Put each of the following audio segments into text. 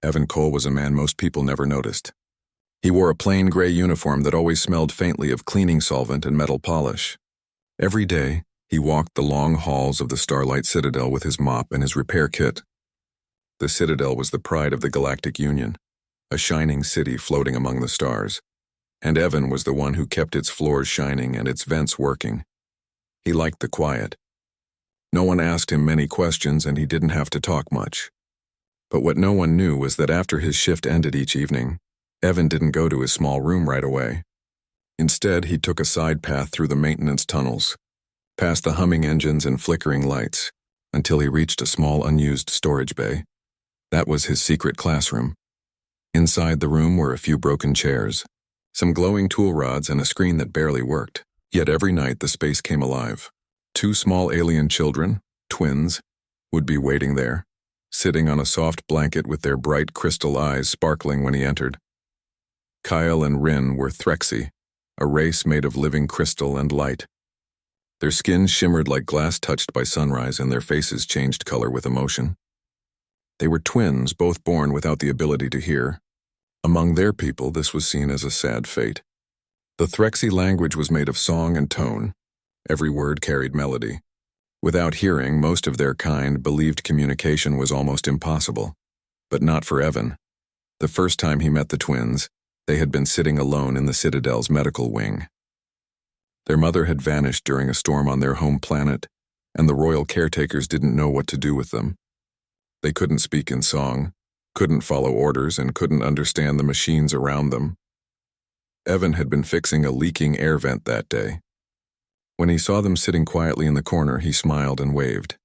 Evan Cole was a man most people never noticed. He wore a plain gray uniform that always smelled faintly of cleaning solvent and metal polish. Every day, he walked the long halls of the Starlight Citadel with his mop and his repair kit. The Citadel was the pride of the Galactic Union, a shining city floating among the stars, and Evan was the one who kept its floors shining and its vents working. He liked the quiet. No one asked him many questions and he didn't have to talk much. But what no one knew was that after his shift ended each evening, Evan didn't go to his small room right away. Instead, he took a side path through the maintenance tunnels, past the humming engines and flickering lights, until he reached a small unused storage bay. That was his secret classroom. Inside the room were a few broken chairs, some glowing tool rods and a screen that barely worked. Yet every night the space came alive. 2 small alien children, twins, would be waiting there, sitting on a soft blanket with their bright crystal eyes sparkling when he entered. Kyle and Rin were Threxy, a race made of living crystal and light. Their skins shimmered like glass touched by sunrise and their faces changed color with emotion. They were twins, both born without the ability to hear. Among their people, this was seen as a sad fate. The Threxy language was made of song and tone. Every word carried melody. Without hearing, most of their kind believed communication was almost impossible. But not for Evan. The first time he met the twins, they had been sitting alone in the Citadel's medical wing. Their mother had vanished during a storm on their home planet, and the royal caretakers didn't know what to do with them. They couldn't speak in song, couldn't follow orders, and couldn't understand the machines around them. Evan had been fixing a leaking air vent that day. When he saw them sitting quietly in the corner, he smiled and waved.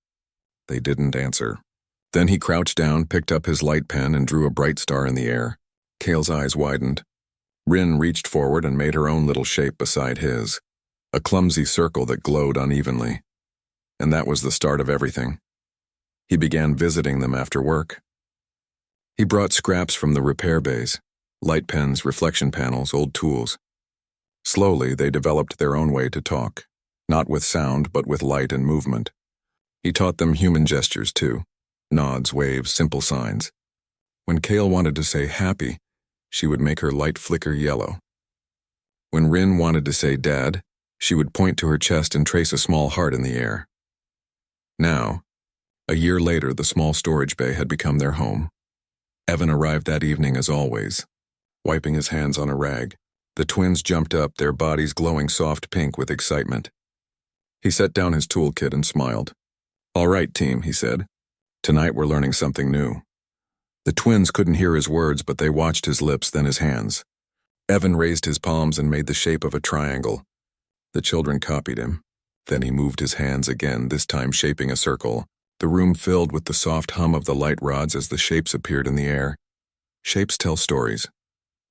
They didn't answer. Then he crouched down, picked up his light pen, and drew a bright star in the air. Kale's eyes widened. Rin reached forward and made her own little shape beside his, a clumsy circle that glowed unevenly. And that was the start of everything. He began visiting them after work. He brought scraps from the repair bays, light pens, reflection panels, old tools. Slowly, they developed their own way to talk, not with sound, but with light and movement. He taught them human gestures, too. Nods, waves, simple signs. When Kale wanted to say happy, she would make her light flicker yellow. When Rin wanted to say dad, she would point to her chest and trace a small heart in the air. Now, a year later, the small storage bay had become their home. Evan arrived that evening as always, wiping his hands on a rag. The twins jumped up, their bodies glowing soft pink with excitement. He set down his toolkit and smiled. "All right, team," he said. "Tonight we're learning something new." The twins couldn't hear his words, but they watched his lips, then his hands. Evan raised his palms and made the shape of a triangle. The children copied him. Then he moved his hands again, this time shaping a circle. The room filled with the soft hum of the light rods as the shapes appeared in the air. "Shapes tell stories,"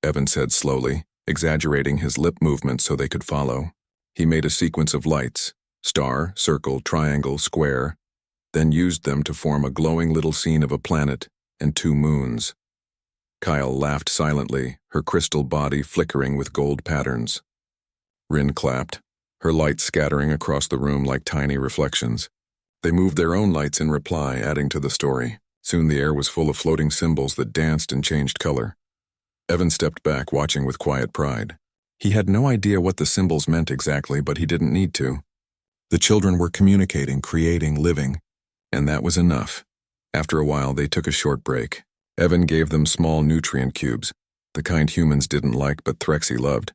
Evan said slowly, exaggerating his lip movements so they could follow. He made a sequence of lights, star, circle, triangle, square, then used them to form a glowing little scene of a planet and 2 moons. Kyle laughed silently, her crystal body flickering with gold patterns. Rin clapped, her lights scattering across the room like tiny reflections. They moved their own lights in reply, adding to the story. Soon the air was full of floating symbols that danced and changed color. Evan stepped back, watching with quiet pride. He had no idea what the symbols meant exactly, but he didn't need to. The children were communicating, creating, living, and that was enough. After a while, they took a short break. Evan gave them small nutrient cubes, the kind humans didn't like but Threxy loved.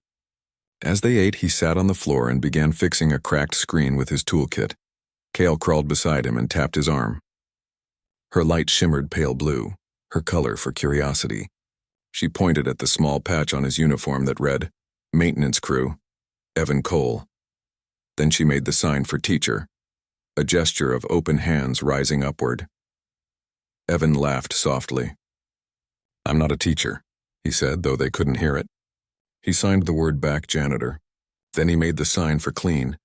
As they ate, he sat on the floor and began fixing a cracked screen with his toolkit. Kale crawled beside him and tapped his arm. Her light shimmered pale blue, her color for curiosity. She pointed at the small patch on his uniform that read, "Maintenance Crew, Evan Cole." Then she made the sign for teacher, a gesture of open hands rising upward. Evan laughed softly. "I'm not a teacher," he said, though they couldn't hear it. He signed the word back, janitor. Then he made the sign for clean,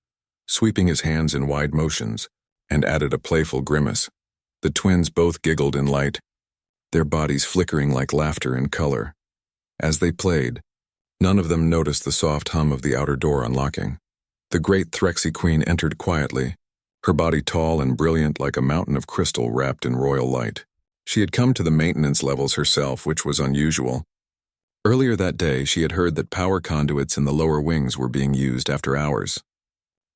sweeping his hands in wide motions, and added a playful grimace. The twins both giggled in light, their bodies flickering like laughter in color. As they played, none of them noticed the soft hum of the outer door unlocking. The great Threxy queen entered quietly, her body tall and brilliant like a mountain of crystal wrapped in royal light. She had come to the maintenance levels herself, which was unusual. Earlier that day, she had heard that power conduits in the lower wings were being used after hours.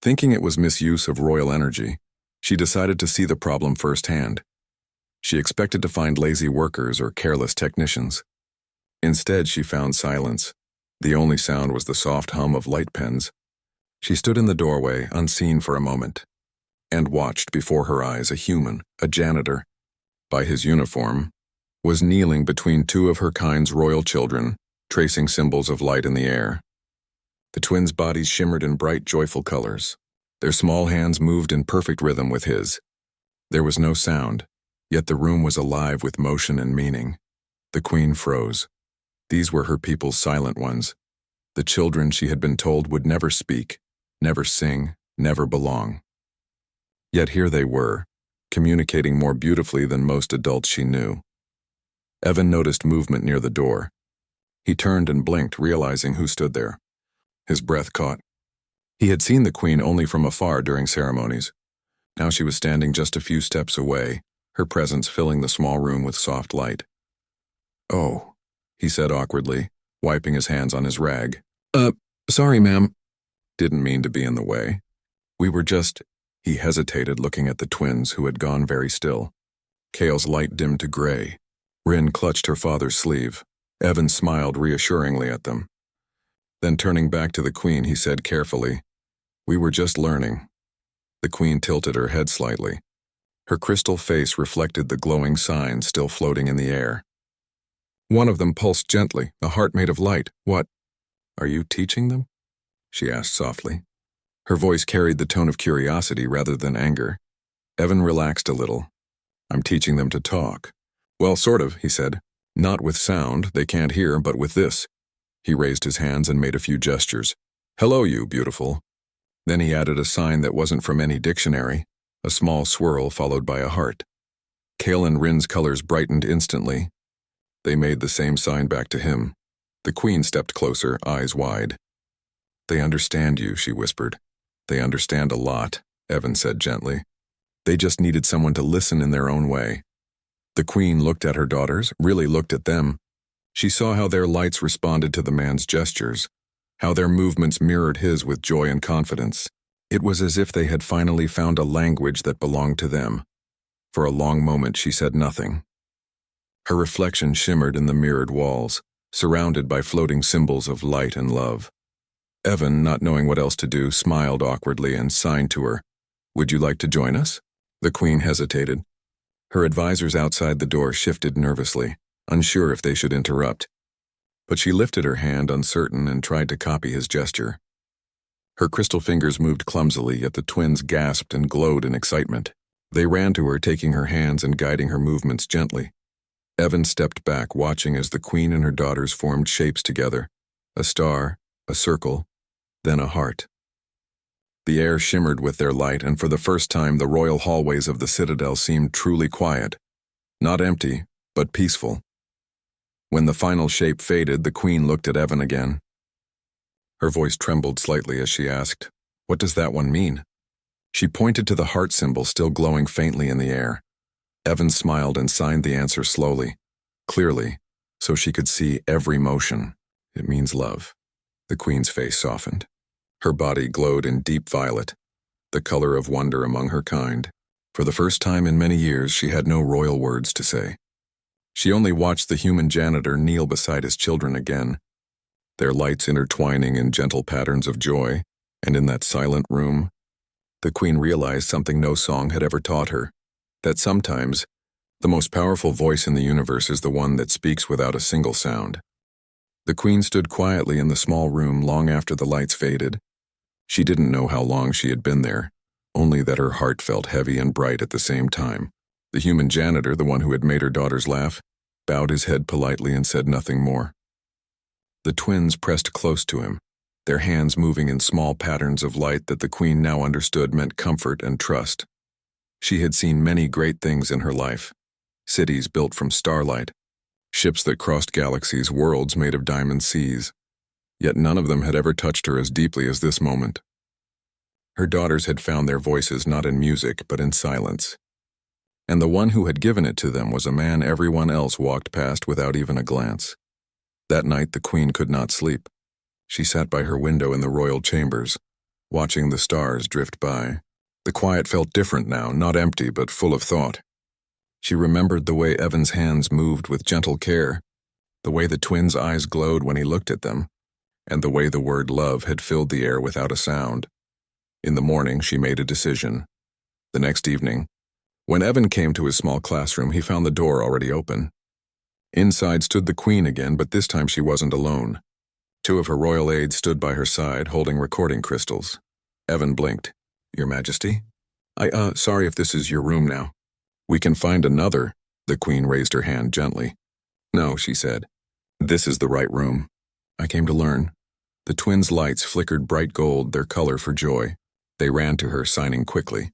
Thinking it was misuse of royal energy, she decided to see the problem firsthand. She expected to find lazy workers or careless technicians. Instead, she found silence. The only sound was the soft hum of light pens. She stood in the doorway, unseen for a moment, and watched before her eyes a human, a janitor, by his uniform, was kneeling between two of her kind's royal children, tracing symbols of light in the air. The twins' bodies shimmered in bright, joyful colors. Their small hands moved in perfect rhythm with his. There was no sound, yet the room was alive with motion and meaning. The queen froze. These were her people's silent ones, the children she had been told would never speak, never sing, never belong. Yet here they were, communicating more beautifully than most adults she knew. Evan noticed movement near the door. He turned and blinked, realizing who stood there. His breath caught. He had seen the queen only from afar during ceremonies. Now she was standing just a few steps away, her presence filling the small room with soft light. "Oh," he said awkwardly, wiping his hands on his rag. Sorry, ma'am." Didn't mean to be in the way. "We were just—" He hesitated, looking at the twins, who had gone very still. Kale's light dimmed to gray. Rin clutched her father's sleeve. Evan smiled reassuringly at them. Then turning back to the queen, he said carefully, "We were just learning." The queen tilted her head slightly. Her crystal face reflected the glowing signs still floating in the air. One of them pulsed gently, a heart made of light. "What? Are you teaching them?" she asked softly. Her voice carried the tone of curiosity rather than anger. Evan relaxed a little. "I'm teaching them to talk." "Well, sort of," he said. "Not with sound, they can't hear, but with this." He raised his hands and made a few gestures. "Hello, you beautiful." Then he added a sign that wasn't from any dictionary, a small swirl followed by a heart. Kale and Rin's colors brightened instantly. They made the same sign back to him. The queen stepped closer, eyes wide. "They understand you," she whispered. "They understand a lot," Evan said gently. "They just needed someone to listen in their own way." The queen looked at her daughters, really looked at them. She saw how their lights responded to the man's gestures, how their movements mirrored his with joy and confidence. It was as if they had finally found a language that belonged to them. For a long moment she said nothing. Her reflection shimmered in the mirrored walls, surrounded by floating symbols of light and love. Evan, not knowing what else to do, smiled awkwardly and signed to her. "Would you like to join us?" The queen hesitated. Her advisors outside the door shifted nervously, unsure if they should interrupt. But she lifted her hand, uncertain, and tried to copy his gesture. Her crystal fingers moved clumsily, yet the twins gasped and glowed in excitement. They ran to her, taking her hands and guiding her movements gently. Evan stepped back, watching as the queen and her daughters formed shapes together. A star, a circle, then a heart. The air shimmered with their light, and for the first time the royal hallways of the citadel seemed truly quiet. Not empty, but peaceful. When the final shape faded, the queen looked at Evan again. Her voice trembled slightly as she asked, "What does that one mean?" She pointed to the heart symbol still glowing faintly in the air. Evan smiled and signed the answer slowly, clearly, so she could see every motion. "It means love." The queen's face softened. Her body glowed in deep violet, the color of wonder among her kind. For the first time in many years, she had no royal words to say. She only watched the human janitor kneel beside his children again, their lights intertwining in gentle patterns of joy, and in that silent room, the queen realized something no song had ever taught her, that sometimes the most powerful voice in the universe is the one that speaks without a single sound. The queen stood quietly in the small room long after the lights faded. She didn't know how long she had been there, only that her heart felt heavy and bright at the same time. The human janitor, the one who had made her daughters laugh, bowed his head politely and said nothing more. The twins pressed close to him, their hands moving in small patterns of light that the queen now understood meant comfort and trust. She had seen many great things in her life: cities built from starlight, ships that crossed galaxies, worlds made of diamond seas. Yet none of them had ever touched her as deeply as this moment. Her daughters had found their voices not in music but in silence. and the one who had given it to them was a man everyone else walked past without even a glance. That night the queen could not sleep. She sat by her window in the royal chambers, watching the stars drift by. The quiet felt different now, not empty but full of thought. She remembered the way Evan's hands moved with gentle care, the way the twins' eyes glowed when he looked at them, and the way the word love had filled the air without a sound. In the morning, she made a decision. The next evening, when Evan came to his small classroom, he found the door already open. Inside stood the queen again, but this time she wasn't alone. Two of her royal aides stood by her side, holding recording crystals. Evan blinked. "Your Majesty? Sorry if this is your room now." "We can find another." The queen raised her hand gently. "No," she said. "This is the right room. I came to learn." The twins' lights flickered bright gold, their color for joy. They ran to her, signing quickly.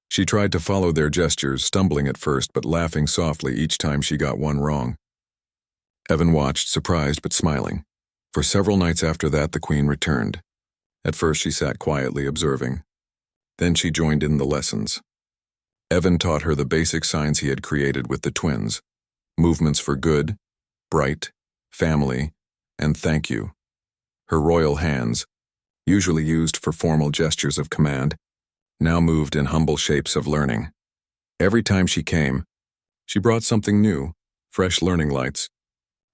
She tried to follow their gestures, stumbling at first but laughing softly each time she got one wrong. Evan watched, surprised but smiling. For several nights after that, the queen returned. At first she sat quietly observing. Then she joined in the lessons. Evan taught her the basic signs he had created with the twins: movements for good, bright, family, and thank you. Her royal hands, usually used for formal gestures of command, now moved in humble shapes of learning. Every time she came, she brought something new: fresh learning lights,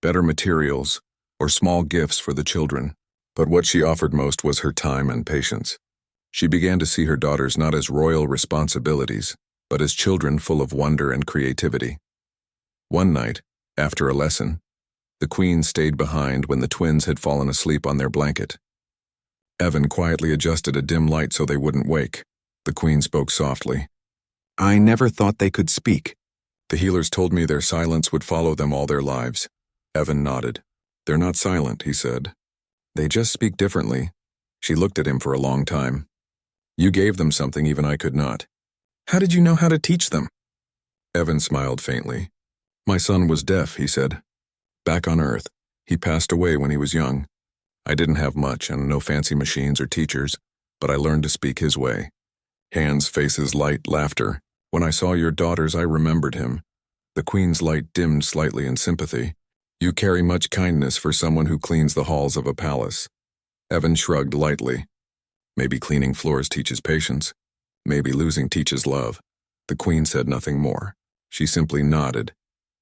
better materials, or small gifts for the children. But what she offered most was her time and patience. She began to see her daughters not as royal responsibilities, but as children full of wonder and creativity. One night, after a lesson, the queen stayed behind when the twins had fallen asleep on their blanket. Evan quietly adjusted a dim light so they wouldn't wake. The queen spoke softly. "I never thought they could speak. The healers told me their silence would follow them all their lives." Evan nodded. "They're not silent," he said. "They just speak differently." She looked at him for a long time. "You gave them something even I could not. How did you know how to teach them?" Evan smiled faintly. "My son was deaf," he said. "Back on Earth. He passed away when he was young. I didn't have much and no fancy machines or teachers, but I learned to speak his way. Hands, faces, light, laughter. When I saw your daughters, I remembered him." The queen's light dimmed slightly in sympathy. "You carry much kindness for someone who cleans the halls of a palace." Evan shrugged lightly. "Maybe cleaning floors teaches patience. Maybe losing teaches love." The queen said nothing more. She simply nodded,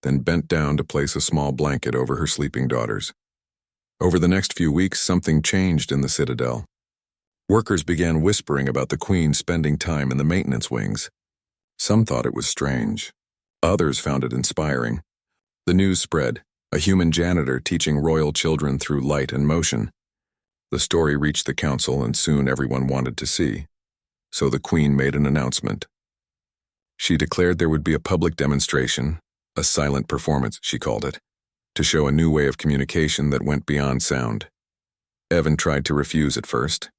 then bent down to place a small blanket over her sleeping daughters. Over the next few weeks, something changed in the citadel. Workers began whispering about the queen spending time in the maintenance wings. Some thought it was strange. Others found it inspiring. The news spread: a human janitor teaching royal children through light and motion. The story reached the council, and soon everyone wanted to see. So the queen made an announcement. She declared there would be a public demonstration, a silent performance, she called it, to show a new way of communication that went beyond sound. Evan tried to refuse at first.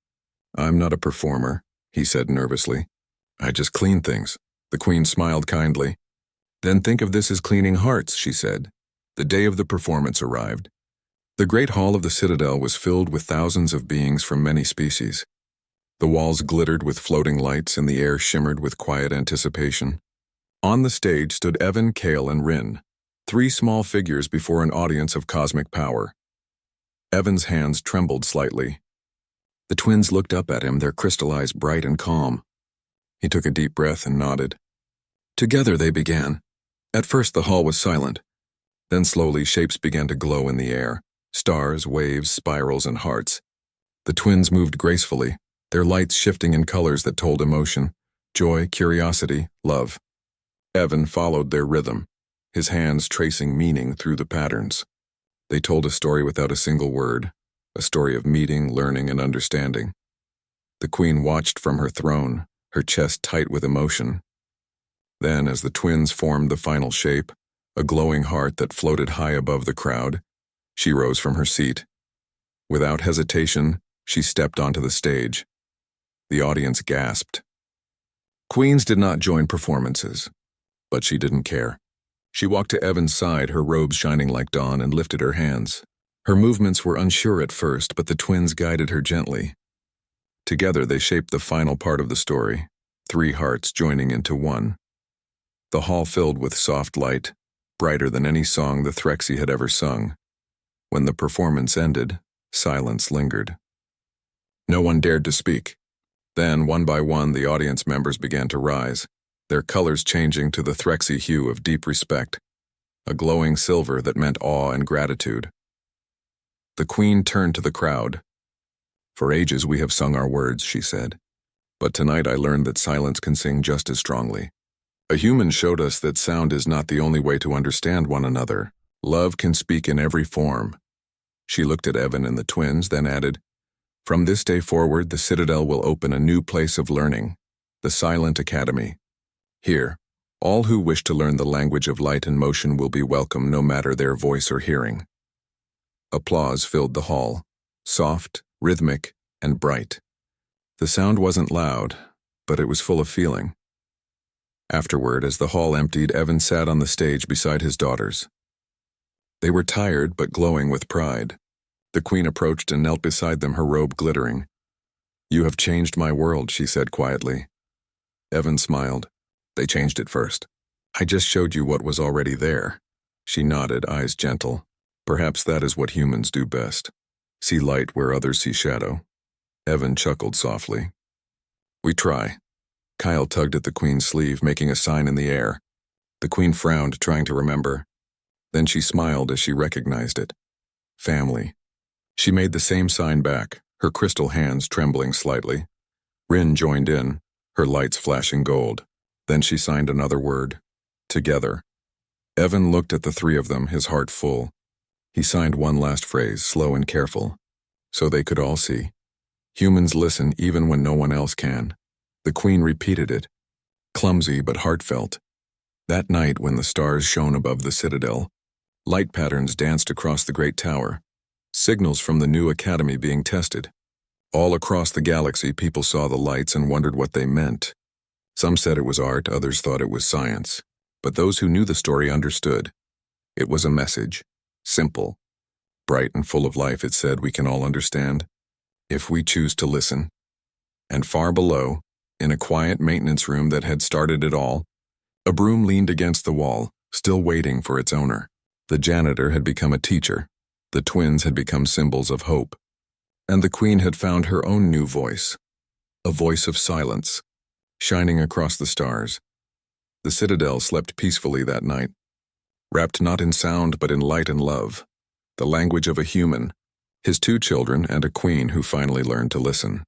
"I'm not a performer," he said nervously. "I just clean things." The queen smiled kindly. "Then think of this as cleaning hearts," she said. The day of the performance arrived. The great hall of the citadel was filled with thousands of beings from many species. The walls glittered with floating lights and the air shimmered with quiet anticipation. On the stage stood Evan, Kale, and Rin, three small figures before an audience of cosmic power. Evan's hands trembled slightly. The twins looked up at him, their crystal eyes bright and calm. He took a deep breath and nodded. Together they began. At first the hall was silent. Then slowly shapes began to glow in the air. Stars, waves, spirals, and hearts. The twins moved gracefully, their lights shifting in colors that told emotion: joy, curiosity, love. Evan followed their rhythm, his hands tracing meaning through the patterns. They told a story without a single word, a story of meeting, learning, and understanding. The queen watched from her throne, her chest tight with emotion. Then, as the twins formed the final shape, a glowing heart that floated high above the crowd, she rose from her seat. Without hesitation, she stepped onto the stage. The audience gasped. Queens did not join performances, but she didn't care. She walked to Evan's side, her robes shining like dawn, and lifted her hands. Her movements were unsure at first, but the twins guided her gently. Together they shaped the final part of the story, three hearts joining into one. The hall filled with soft light, brighter than any song the Threxy had ever sung. When the performance ended, silence lingered. No one dared to speak. Then, one by one, the audience members began to rise, their colors changing to the Threxy hue of deep respect, a glowing silver that meant awe and gratitude. The Queen turned to the crowd. "For ages we have sung our words," she said. "But tonight I learned that silence can sing just as strongly. A human showed us that sound is not the only way to understand one another. Love can speak in every form." She looked at Evan and the twins, then added, "From this day forward, the Citadel will open a new place of learning, the Silent Academy. Here, all who wish to learn the language of light and motion will be welcome no matter their voice or hearing." Applause filled the hall, soft, rhythmic, and bright. The sound wasn't loud, but it was full of feeling. Afterward, as the hall emptied, Evan sat on the stage beside his daughters. They were tired but glowing with pride. The Queen approached and knelt beside them, her robe glittering. "You have changed my world," she said quietly. Evan smiled. "They changed it first. I just showed you what was already there." She nodded, eyes gentle. "Perhaps that is what humans do best. See light where others see shadow." Evan chuckled softly. "We try." Kyle tugged at the Queen's sleeve, making a sign in the air. The Queen frowned, trying to remember. Then she smiled as she recognized it. Family. She made the same sign back, her crystal hands trembling slightly. Rin joined in, her lights flashing gold. Then she signed another word. Together. Evan looked at the three of them, his heart full. He signed one last phrase, slow and careful, so they could all see. Humans listen even when no one else can. The Queen repeated it, clumsy but heartfelt. That night, when the stars shone above the Citadel, light patterns danced across the great tower, signals from the new academy being tested. All across the galaxy, people saw the lights and wondered what they meant. Some said it was art, others thought it was science. But those who knew the story understood. It was a message, simple, bright and full of life. It said we can all understand, if we choose to listen. And far below, in a quiet maintenance room that had started it all, a broom leaned against the wall, still waiting for its owner. The janitor had become a teacher. The twins had become symbols of hope. And the Queen had found her own new voice, a voice of silence, shining across the stars. The Citadel slept peacefully that night, wrapped not in sound but in light and love, the language of a human, his two children and a Queen who finally learned to listen.